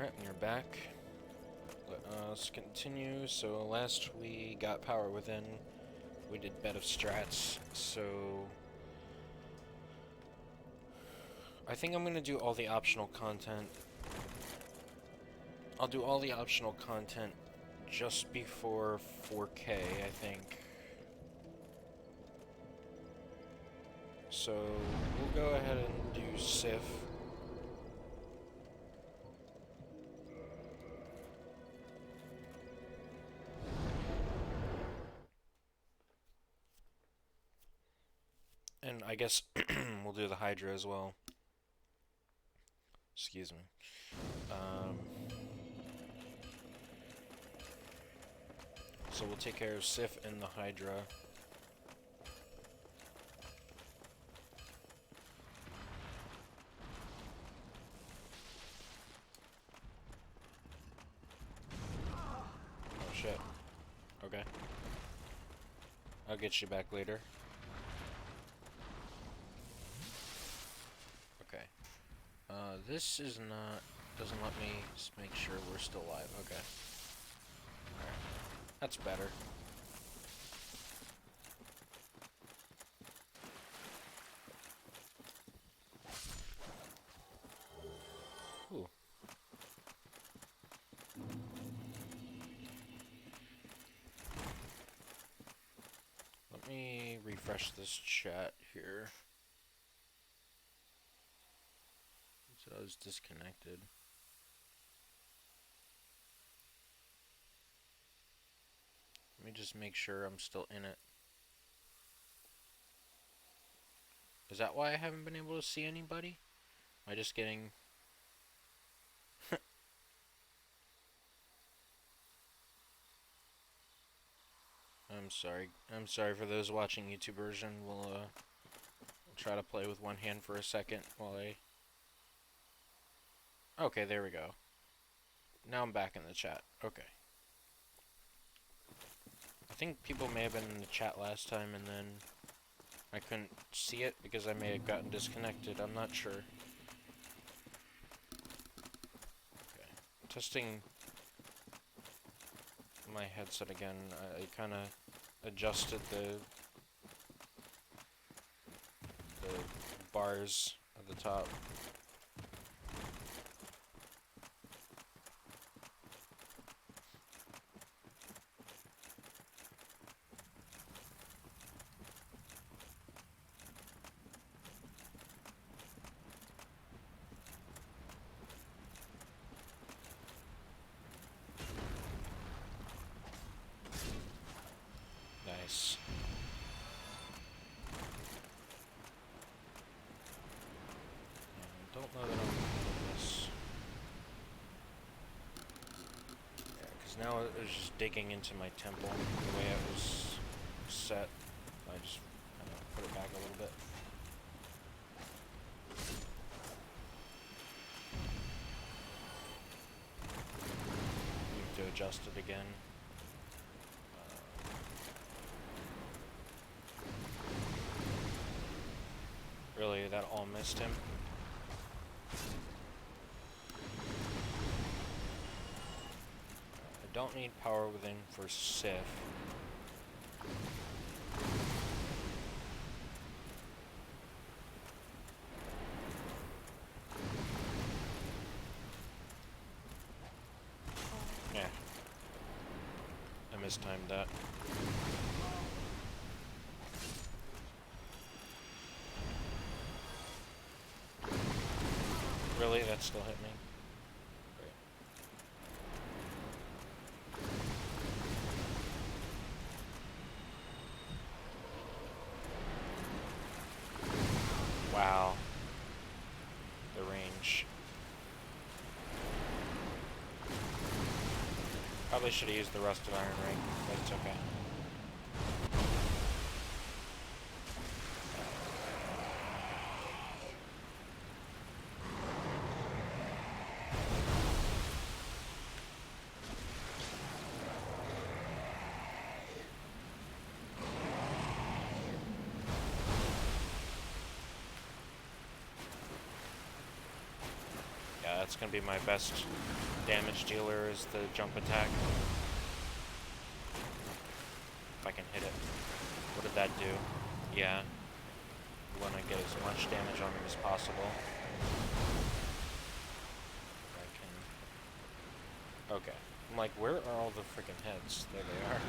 Alright, we're back. Let us continue. So last we got power within, we did bed of strats, so I think I'm gonna do all the optional content. I'll do all the optional content just before 4K, I think. So we'll go ahead and do Sif. And I guess we'll do the Hydra as well. Excuse me. So we'll take care of Sif and the Hydra. Oh shit. Okay. I'll get you back later. Okay. This is not... doesn't let me make sure we're still alive. Okay. Alright. That's better. Ooh. Let me refresh this chat here. So I was disconnected. Let me just make sure I'm still in it. Is that why I haven't been able to see anybody? Am I just getting... I'm sorry. I'm sorry for those watching YouTube version. We'll try to play with one hand for a second while I... Okay, there we go. Now I'm back in the chat. Okay. I think people may have been in the chat last time and then I couldn't see it because I may have gotten disconnected. I'm not sure. Okay. Testing my headset again. I kind of adjusted the bars at the top. Nice. Don't know that I'm doing this. Yeah, because now it was just digging into my temple the way it was set. I just kind of put it back a little bit. Need to adjust it again. Really, that all missed him? I don't need power within for Sif. Yeah. I mistimed that. Really? That still hit me? Great. Wow. The range. Probably should have used the rusted iron ring, but it's okay. That's gonna be my best damage dealer, is the jump attack. If I can hit it. What did that do? Yeah. We want to get as much damage on him as possible. I can... Okay. I'm like, where are all the freaking heads? There they are.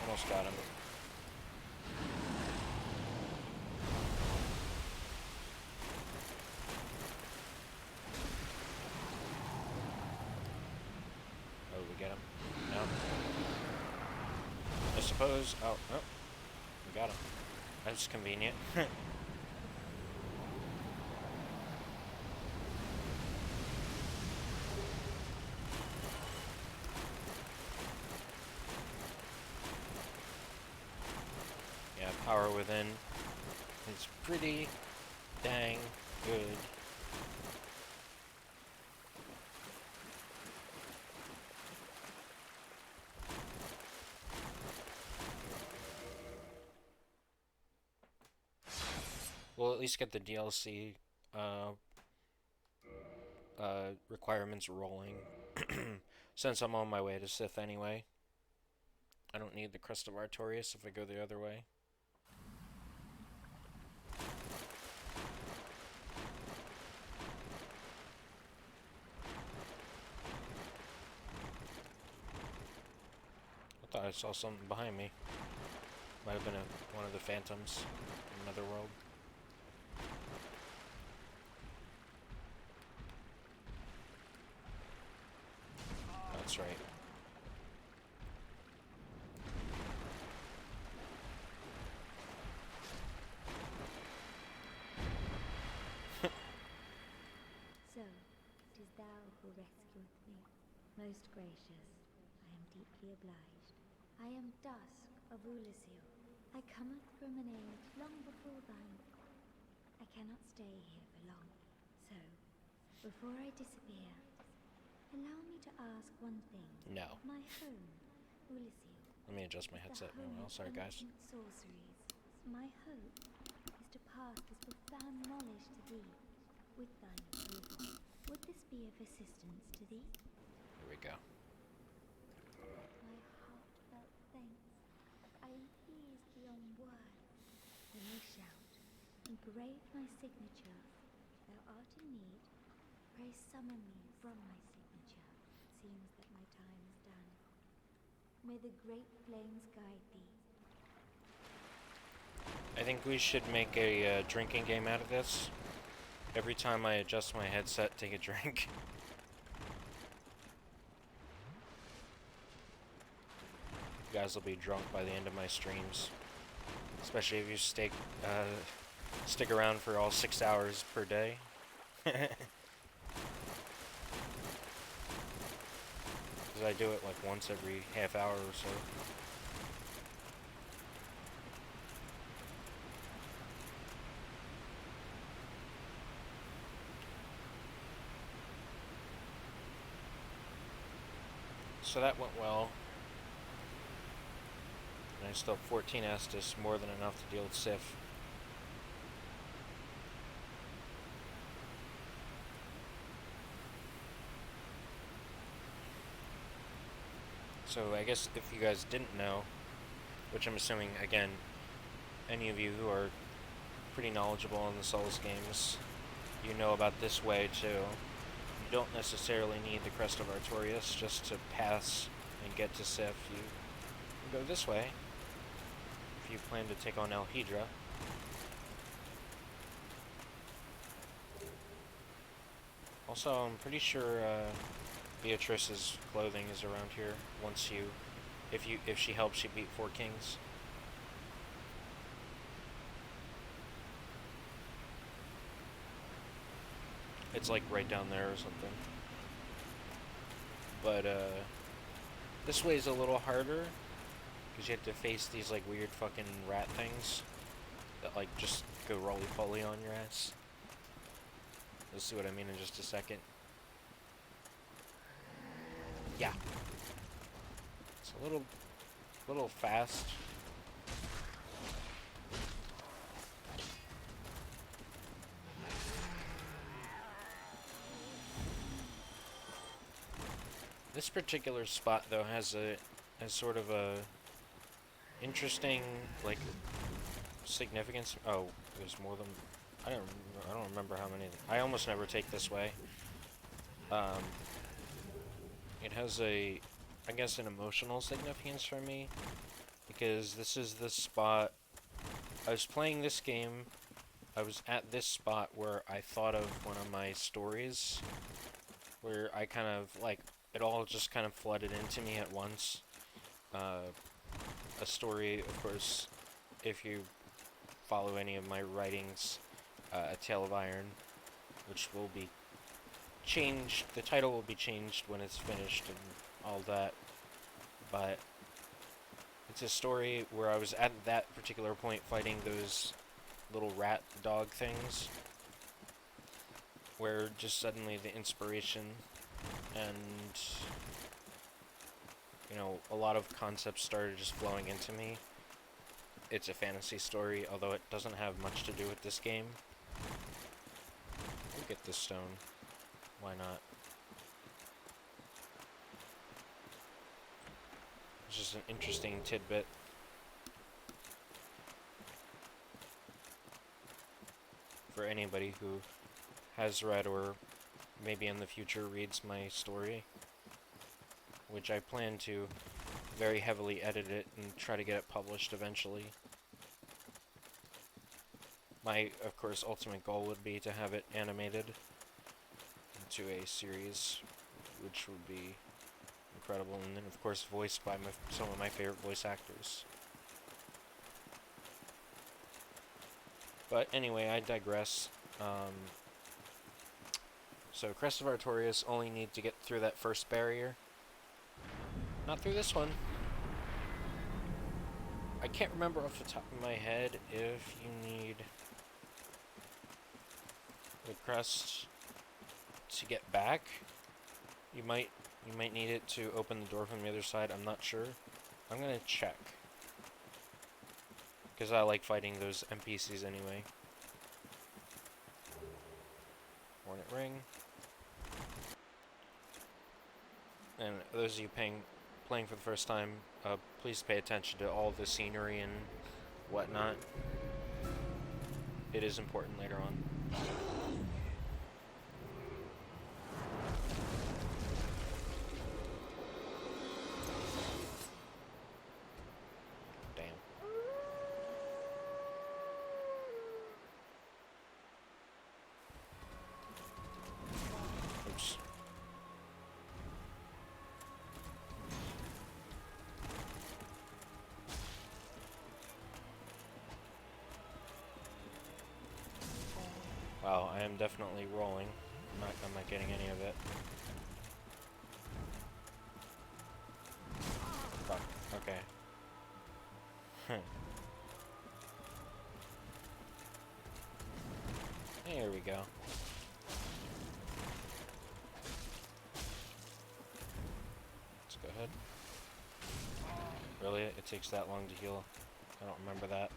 Almost got him. Oh, we get him? No. I suppose... Oh, no. We got him. That's convenient. Yeah, power within is pretty dang good. We'll at least get the DLC requirements rolling. Since I'm on my way to Sith anyway. I don't need the Crest of Artorias if I go the other way. I thought I saw something behind me. Might have been one of the phantoms in another world. That's right. So, it is thou who rescueth me. Most gracious, I am deeply obliged. I am Dusk of Ulasil. I cometh from an age long before thine. I cannot stay here for long. So, before I disappear, allow me to ask one thing. No. My home, Ulasil. Let me adjust my headset. Oh, sorry guys. Sorceries. My hope is to pass this profound knowledge to thee. With thine approval, would this be of assistance to thee? Here we go. My heartfelt thanks. I am pleased beyond words. Then I shout, engrave my signature. Thou art in need. Pray summon me from my signature. It seems that my time is done. May the great flames guide thee. I think we should make a drinking game out of this. Every time I adjust my headset, take a drink. You guys will be drunk by the end of my streams. Especially if you stick around for all 6 hours per day. Because I do it like once every half hour or so. So that went well. And I still have 14 Estus, more than enough to deal with Sif. So I guess if you guys didn't know, which I'm assuming, again, any of you who are pretty knowledgeable in the Souls games, you know about this way too. You don't necessarily need the Crest of Artorias just to pass and get to Sif. You can go this way if you plan to take on Alhedra. Also, I'm pretty sure Beatrice's clothing is around here. Once you, if she helps you beat 4 kings. It's like right down there or something. But this way is a little harder because you have to face these like weird fucking rat things that like just go roly-poly on your ass. You'll see what I mean in just a second. Yeah. It's a little fast. This particular spot though has sort of a interesting like significance. Oh, there's more than I don't remember how many. I almost never take this way. Um, it has I guess an emotional significance for me because this is the spot I was playing this game. I was at this spot where I thought of one of my stories where I kind of like it all just kind of flooded into me at once. A story, of course, if you follow any of my writings, A Tale of Iron, which will be changed. The title will be changed when it's finished and all that. But it's a story where I was at that particular point fighting those little rat dog things, where just suddenly the inspiration and a lot of concepts started just flowing into me. It's a fantasy story, although it doesn't have much to do with this game. We'll get this stone. Why not? It's just an interesting tidbit. For anybody who has read or maybe in the future reads my story, which I plan to very heavily edit it and try to get it published eventually. My, of course, ultimate goal would be to have it animated into a series, which would be incredible, and then, of course, voiced by some of my favorite voice actors. But anyway, I digress. So, Crest of Artorias only need to get through that first barrier. Not through this one. I can't remember off the top of my head if you need the crest to get back. You might need it to open the door from the other side. I'm not sure. I'm gonna check, because I like fighting those NPCs anyway. Hornet Ring. And those of you playing for the first time, please pay attention to all the scenery and whatnot. It is important later on. Damn. Oops. Wow, I am definitely rolling. I'm not getting any of it. Fuck. Okay. There we go. Let's go ahead. Really? It takes that long to heal? I don't remember that.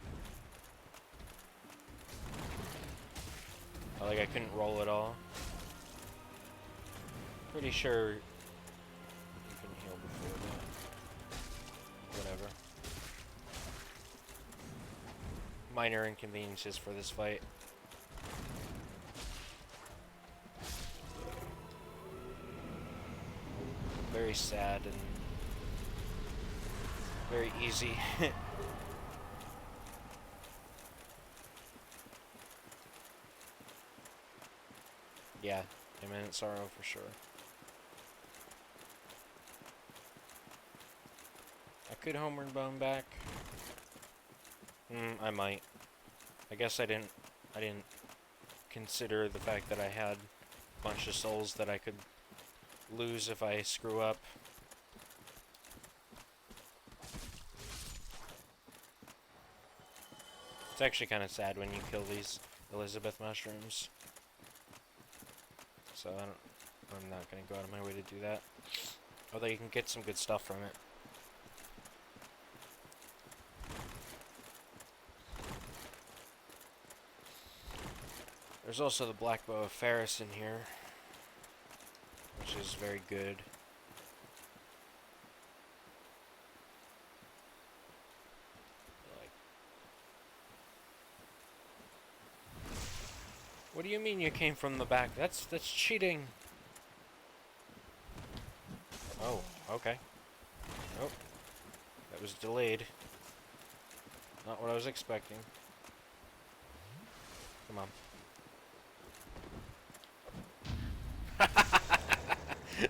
Oh, like I couldn't roll at all. Pretty sure you can heal before that. Whatever. Minor inconveniences for this fight. Very sad and very easy. Yeah, imminent sorrow for sure. I could homeward bone back. I might. I guess I didn't consider the fact that I had a bunch of souls that I could lose if I screw up. It's actually kind of sad when you kill these Elizabeth mushrooms. So I'm not gonna go out of my way to do that. Although you can get some good stuff from it. There's also the Black Bow of Ferris in here, which is very good. What do you mean you came from the back? That's cheating. Oh, okay. Oh, that was delayed. Not what I was expecting. Come on.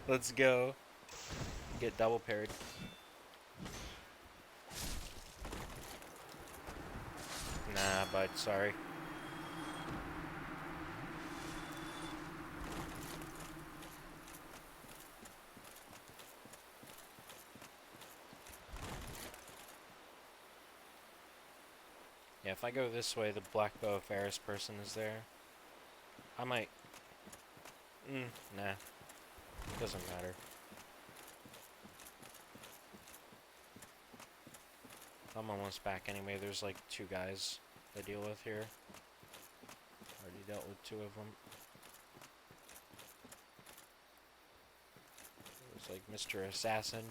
Let's go. Get double parried. Nah, bud, sorry. Yeah, if I go this way, the Black Bow of Ferris person is there. I might... nah. Doesn't matter. I'm almost back anyway. There's like 2 guys to deal with here. Already dealt with 2 of them. It's like Mr. Assassin.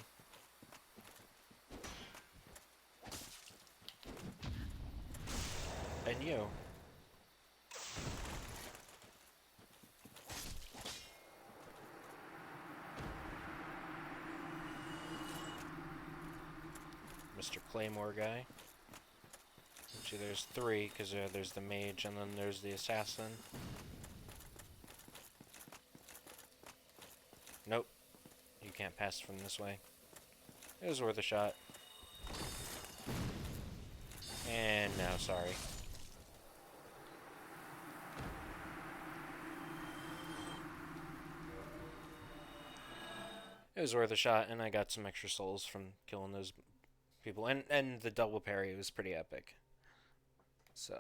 And you. Mr. Claymore guy. Actually, there's 3, because there's the mage, and then there's the assassin. Nope. You can't pass from this way. It was worth a shot. And now, sorry. It was worth a shot, and I got some extra souls from killing those people. And the double parry was pretty epic. So...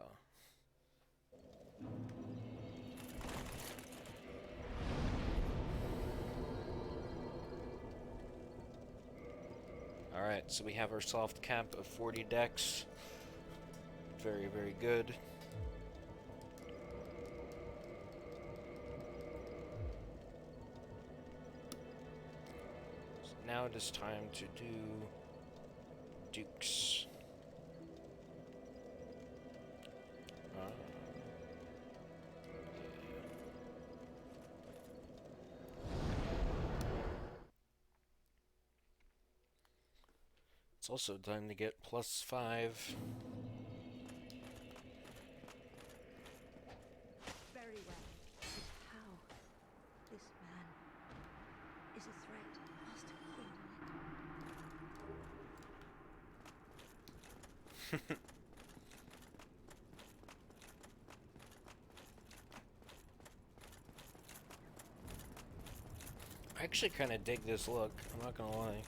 Alright, so we have our soft cap of 40 decks. Very, very good. So now it is time to do Dukes. It's also time to get +5. Very well. But how? This man is a threat. Must have been. I actually kind of dig this look, I'm not gonna lie.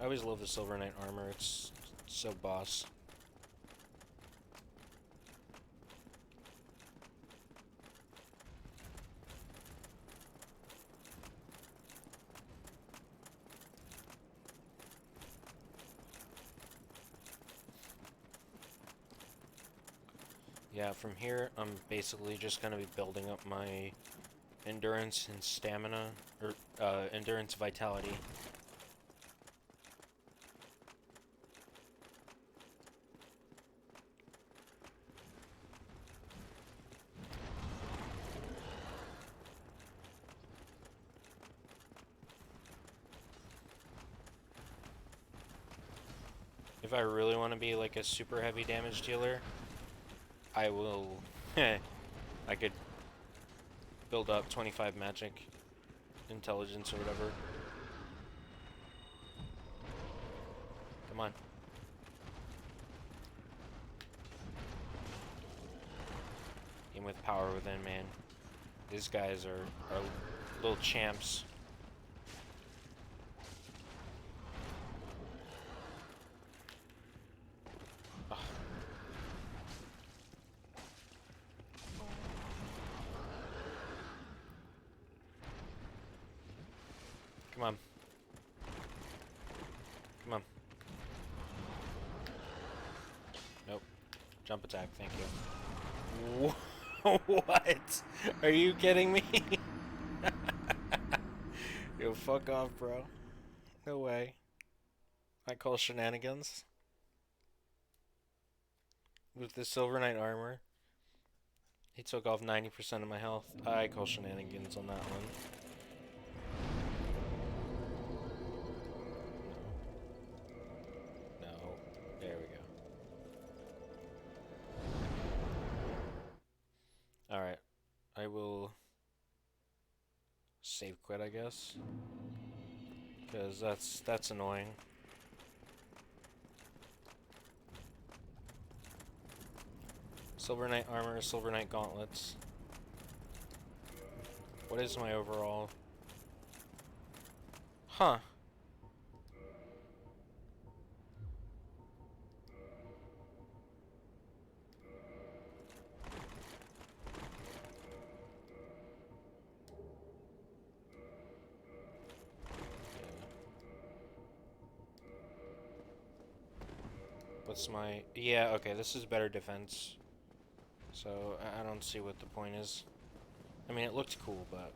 I always love the Silver Knight armor, it's so boss. Yeah, from here, I'm basically just gonna be building up my endurance and stamina, or endurance vitality. If I really want to be like a super heavy damage dealer, I will... I could build up 25 magic intelligence or whatever. Come on. Game with power within, man. These guys are little champs. Ugh. Come on. Come on. Nope. Jump attack, thank you. What? Are you kidding me? Yo, fuck off, bro. No way. I call shenanigans. With the Silver Knight armor. He took off 90% of my health. I call shenanigans on that one. No. No. There we go. Alright. I will save quit, I guess. Because that's annoying. Silver Knight armor, Silver Knight gauntlets. What is my overall? Huh. What's my... Yeah, okay, this is better defense. So, I don't see what the point is. I mean, it looked cool, but...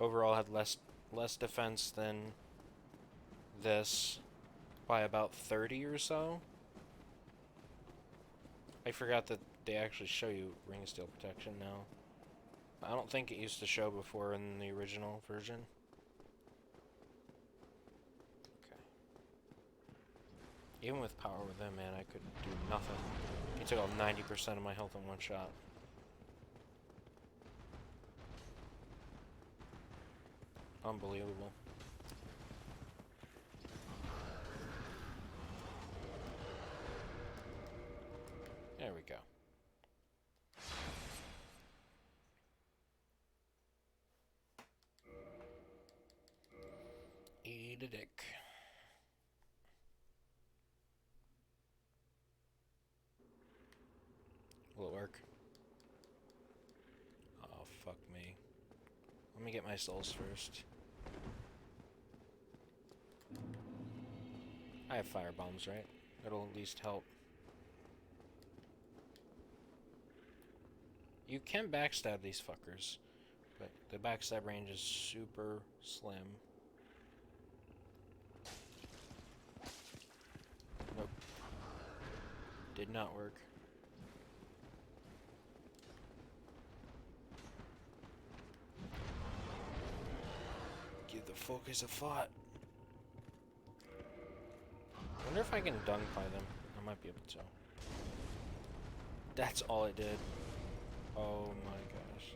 Overall had less defense than this by about 30 or so. I forgot that they actually show you Ring of Steel protection now. I don't think it used to show before in the original version. Okay. Even with power with him, man, I could do nothing. He took off 90% of my health in one shot. Unbelievable. There we go. Eat a dick. Will it work? Oh, fuck me. Let me get my souls first. I have fire bombs, right? That'll at least help. You can backstab these fuckers, but the backstab range is super slim. Nope. Did not work. Give the focus a thought. I wonder if I can dung by them. I might be able to. That's all it did. Oh my gosh.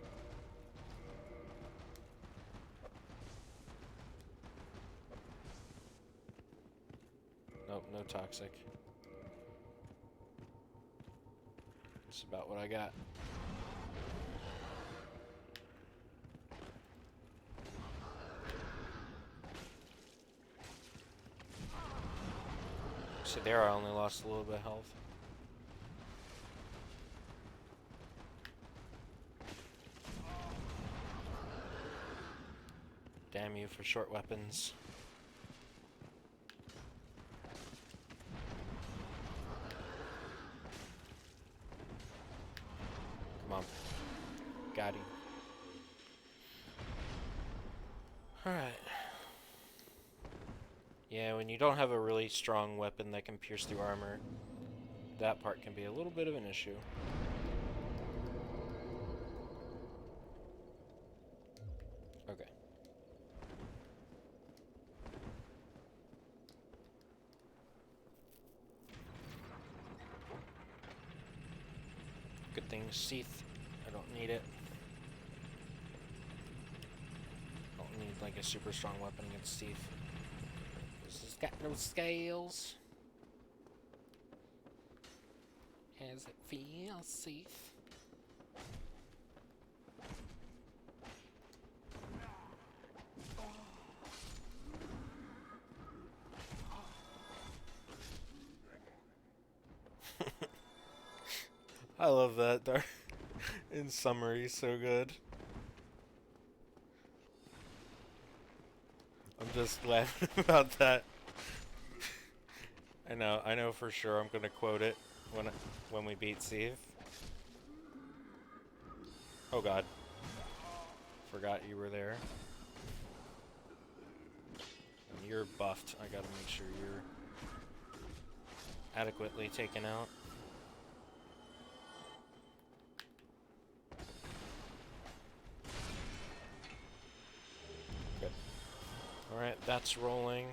Nope, no toxic. That's about what I got. So there I only lost a little bit of health. Damn you for short weapons. Come on. Got him. Alright. Yeah, when you don't have a really strong weapon that can pierce through armor, that part can be a little bit of an issue. Okay. Good thing, Seath. I don't need it. Don't need like a super strong weapon against Seath. This has got no scales. As it feels, Seath. I love that, Dark. In summary, so good. I'm just laughing about that. I know for sure I'm gonna quote it when we beat Steve. Oh god. Forgot you were there. And you're buffed. I gotta make sure you're adequately taken out. that's rolling.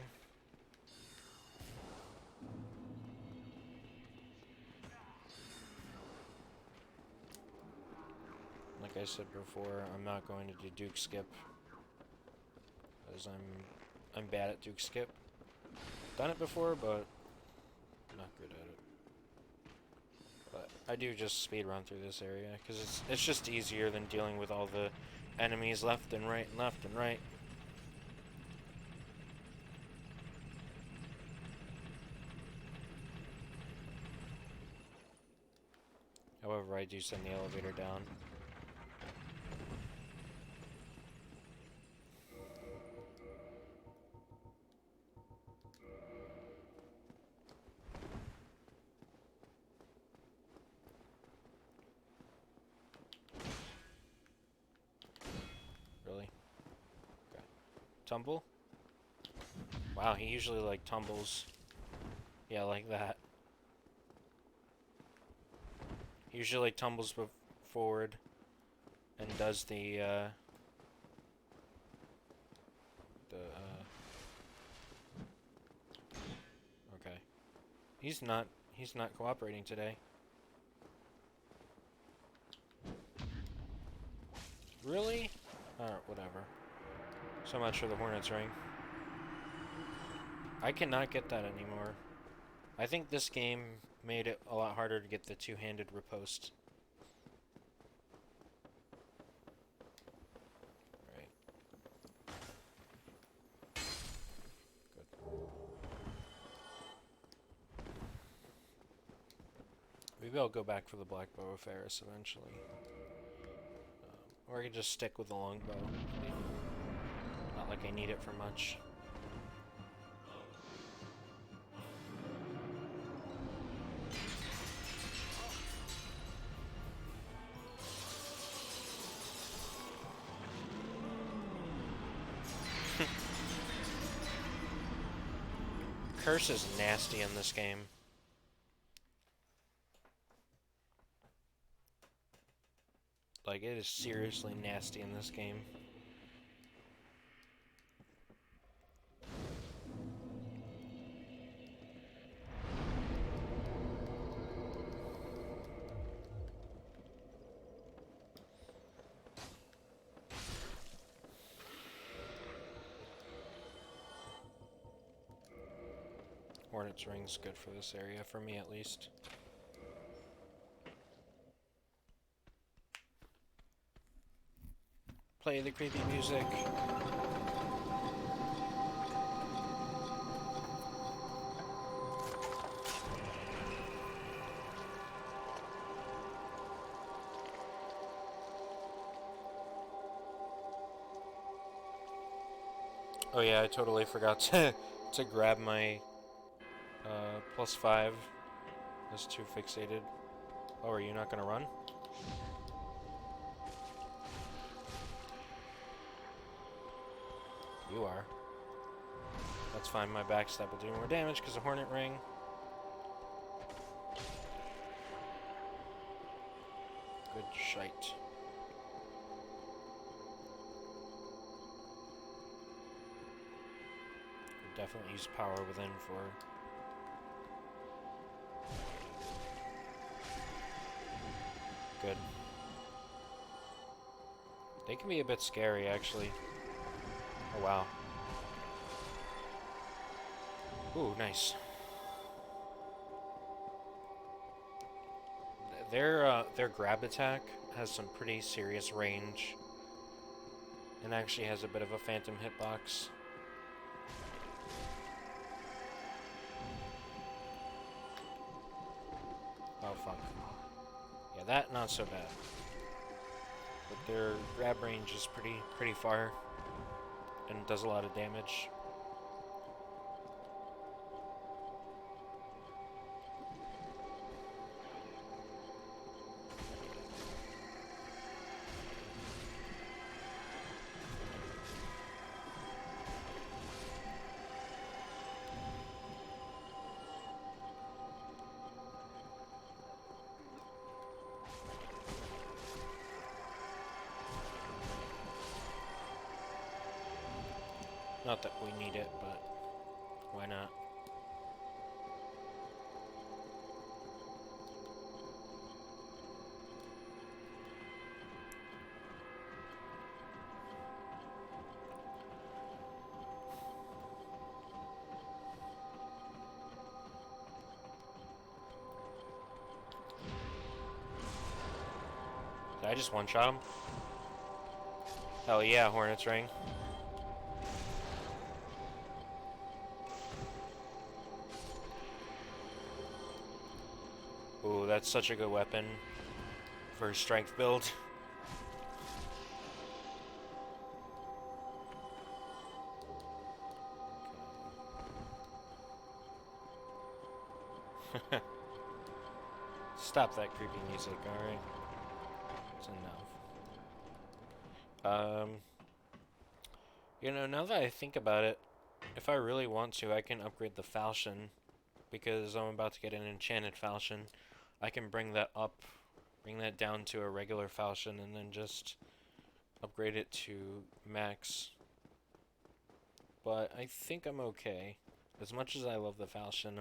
Like I said before, I'm not going to do Duke Skip, as I'm bad at Duke Skip. Done it before, but not good at it. But I do just speed run through this area because it's just easier than dealing with all the enemies left and right and left and right. However, I do send the elevator down. Really? Okay. Tumble? Wow, he usually, like, tumbles. Yeah, like that. He usually tumbles forward and does the okay. He's not cooperating today. Really? Alright, whatever. So much for the Hornet's Ring. I cannot get that anymore. I think this game made it a lot harder to get the two-handed riposte. Right. Good. Maybe I'll go back for the Black Bow of Ferris eventually. Or I could just stick with the longbow. Not like I need it for much. Curse is nasty in this game. Like, it is seriously nasty in this game. Hornet's Ring's good for this area, for me at least. Play the creepy music. Oh yeah, I totally forgot to grab my +5. I was too fixated. Oh, are you not gonna run? You are. That's fine, my backstab will do more damage because of Hornet Ring. Good shite. Could definitely use power within for... Good. They can be a bit scary, actually. Oh, wow. Ooh, nice. Their grab attack has some pretty serious range. And actually has a bit of a phantom hitbox. Oh, fuck. Yeah, that, not so bad. But their grab range is pretty far. And does a lot of damage. Not that we need it, but why not? Did I just one-shot him? Hell yeah, Hornet's Ring. Ooh, that's such a good weapon for a strength build. Stop that creepy music, alright? It's enough. You know, now that I think about it, if I really want to, I can upgrade the falchion, because I'm about to get an enchanted falchion. I can bring that up, bring that down to a regular falchion, and then just upgrade it to max. But I think I'm okay. As much as I love the falchion,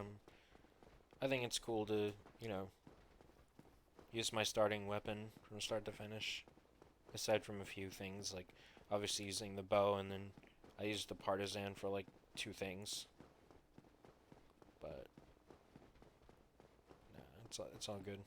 I think it's cool to, you know, use my starting weapon from start to finish. Aside from a few things, like obviously using the bow, and then I used the partisan for like 2 things. But nah, it's all good.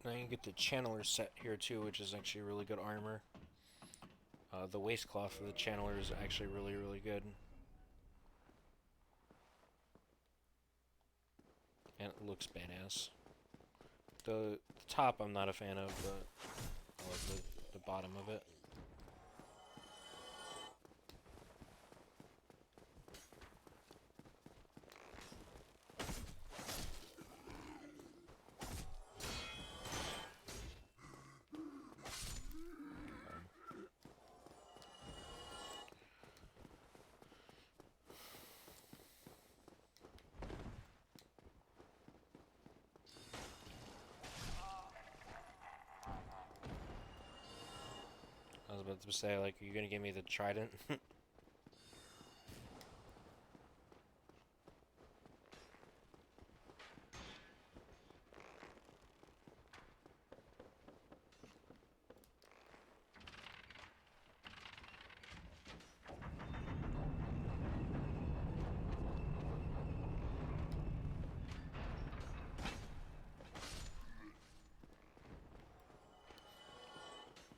Now you get the channeler set here too, which is actually really good armor. The waistcloth for the channeler is actually really good. And it looks badass. The top I'm not a fan of, but I like the bottom of it. I was about to say, like, are you gonna give me the trident?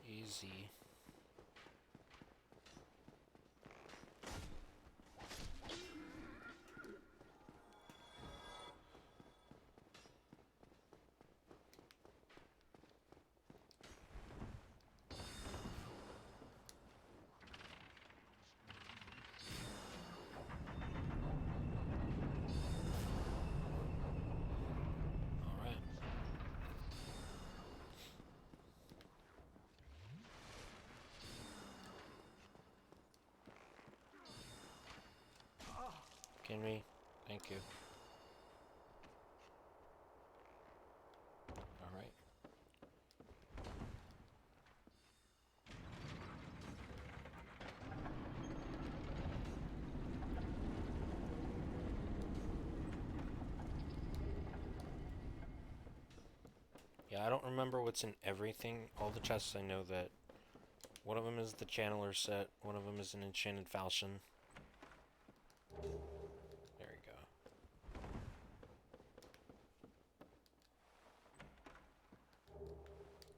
Easy. Alright. Can we? Thank you. Alright. Yeah, I don't remember what's in everything. All the chests, I know that one of them is the channeler set, one of them is an enchanted falchion. There we go.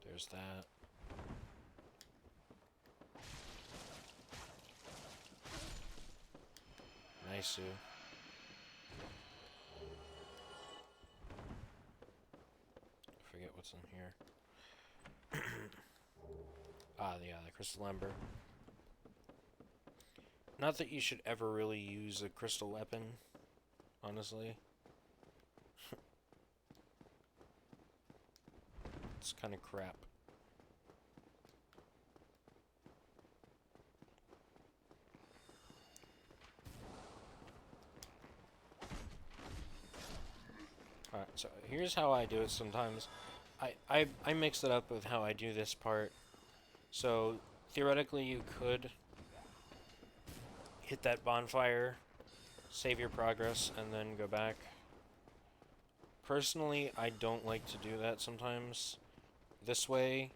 There's that. Nice. Forget what's in here. Ah, yeah, the crystal ember. Not that you should ever really use a crystal weapon, honestly. It's kind of crap. here's how I do it sometimes. I mix it up with how I do this part. So, theoretically, you could hit that bonfire, save your progress, and then go back. Personally, I don't like to do that sometimes. This way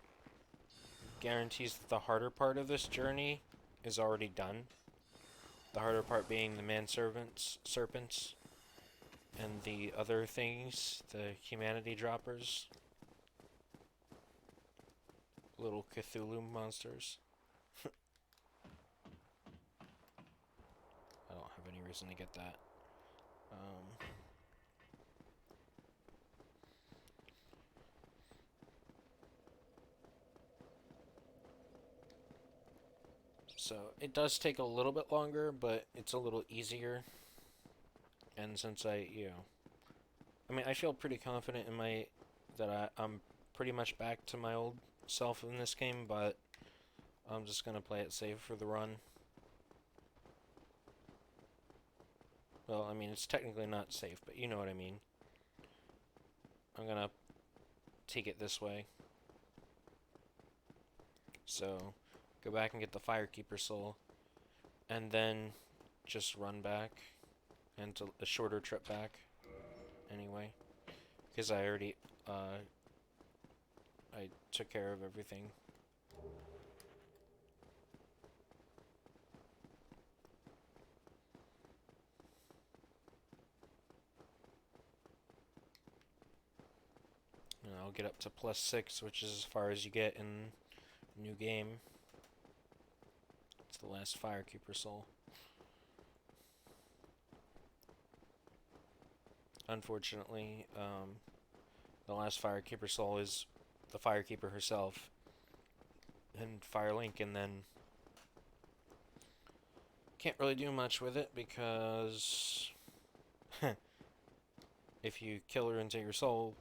guarantees that the harder part of this journey is already done. The harder part being the serpents, and the other things, the humanity droppers. Little Cthulhu monsters. I don't have any reason to get that. So it does take a little bit longer, but it's a little easier. And since I mean, I feel pretty confident in I'm pretty much back to my old self in this game, but I'm just gonna play it safe for the run. Well, I mean, it's technically not safe, but you know what I mean. I'm gonna take it this way. So, go back and get the Firekeeper soul, and then just run back, and to a shorter trip back, anyway. Because I already, I took care of everything. And I'll get up to +6, which is as far as you get in new game. It's the last Firekeeper soul. Unfortunately, the last Firekeeper soul is the Firekeeper herself and Firelink, and then can't really do much with it because if you kill her and take her soul,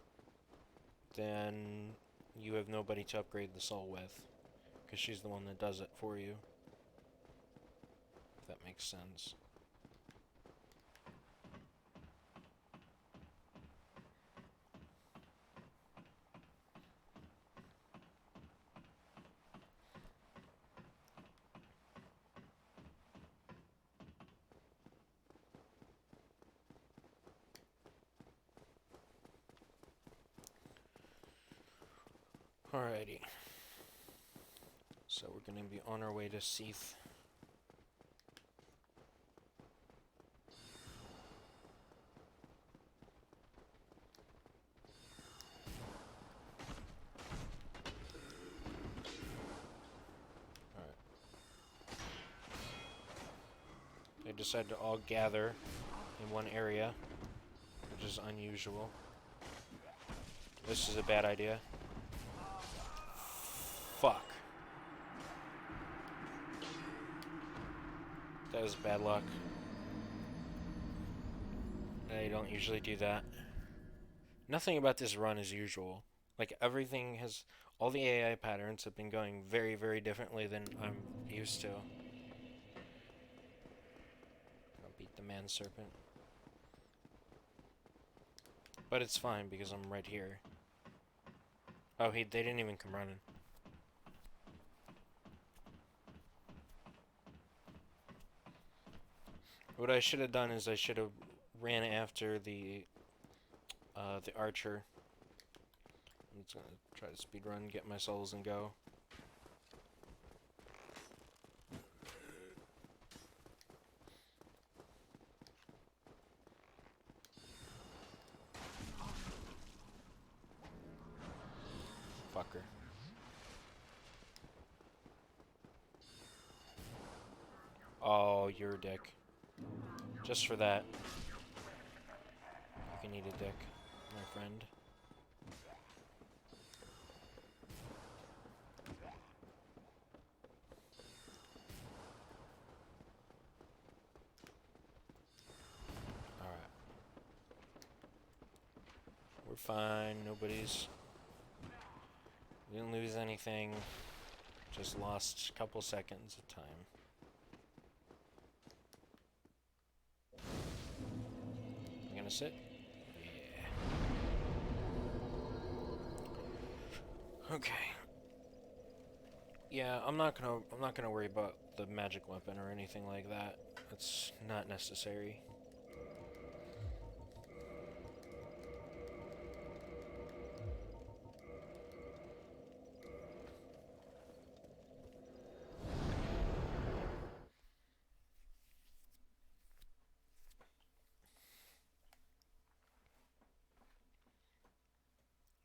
then you have nobody to upgrade the soul with, because she's the one that does it for you. If that makes sense. Alrighty. So we're going to be on our way to Seath. Alright. They decided to all gather in one area, which is unusual. This is a bad idea. Fuck. That was bad luck. I don't usually do that. Nothing about this run is usual. Like, everything has... All the AI patterns have been going very, very differently than I'm used to. I'll beat the man serpent. But it's fine, because I'm right here. Oh, they didn't even come running. What I should have done is I should have ran after the archer. I'm just gonna try to speedrun, get my souls, and go. Fucker. Oh, you're a dick. Just for that. You can eat a dick, my friend. Alright. We're fine. We didn't lose anything. Just lost a couple seconds of time. I'm gonna sit. Yeah. Okay. Yeah, I'm not gonna worry about the magic weapon or anything like that. It's not necessary.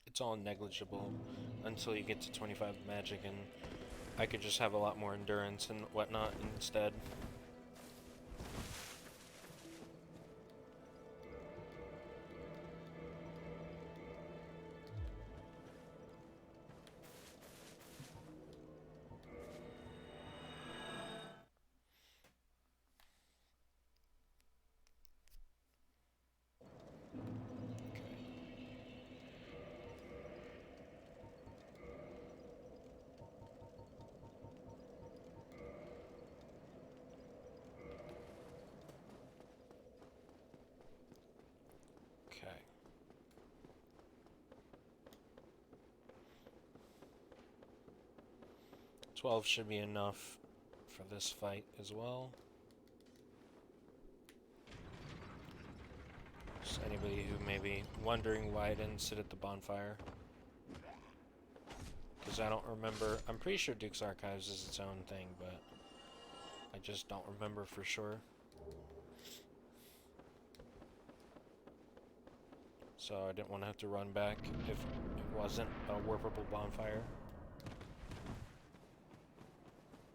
It's all negligible until you get to 25 magic, and I could just have a lot more endurance and whatnot instead. Okay. 12 should be enough for this fight as well. Just anybody who may be wondering why I didn't sit at the bonfire. Because I don't remember. I'm pretty sure Duke's Archives is its own thing, but I just don't remember for sure. So I didn't want to have to run back if it wasn't a warpable bonfire.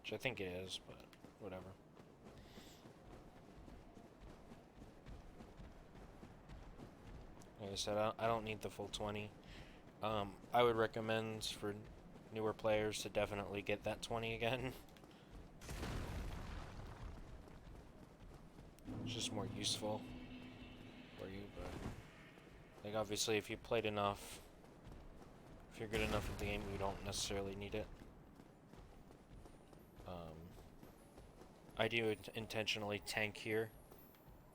Which I think it is, but whatever. Like I said, I don't need the full 20. I would recommend for newer players to definitely get that 20 again. It's just more useful for you, but like obviously if you played enough, if you're good enough at the game, you don't necessarily need it. I do intentionally tank here.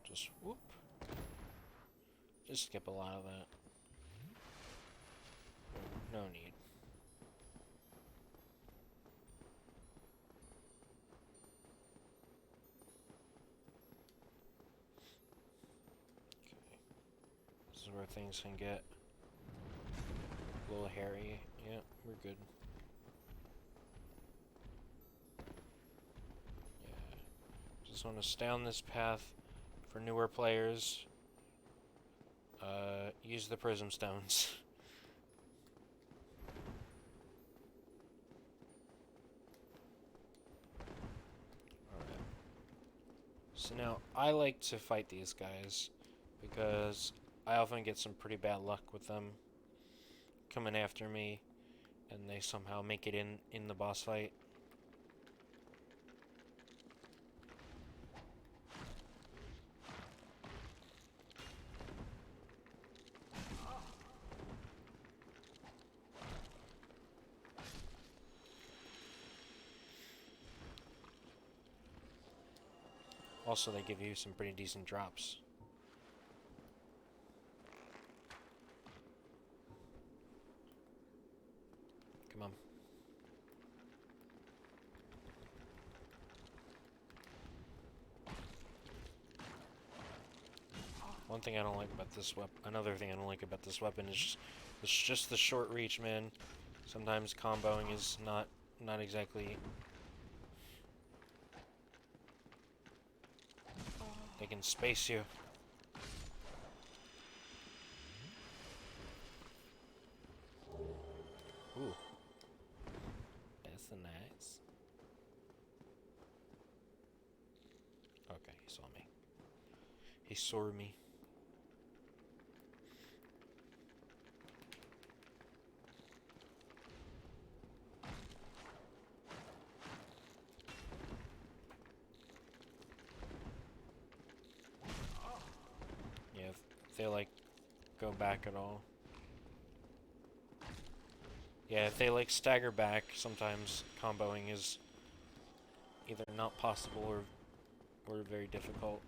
Just whoop. Just skip a lot of that. No need. Okay. This is where things can get a little hairy. Yeah, we're good. Yeah. Just want to stay on this path for newer players. Use the prism stones. Alright. So now, I like to fight these guys because I often get some pretty bad luck with them coming after me, and they somehow make it in the boss fight. Also, they give you some pretty decent drops. Come on. One thing I don't like about this weapon, another thing I don't like about this weapon is just the short reach, man. Sometimes comboing is not exactly. They can space you. Ooh. That's nice. Okay, he saw me. He saw me. Yeah, if they like go back at all. Yeah, if they like stagger back, sometimes comboing is either not possible or very difficult.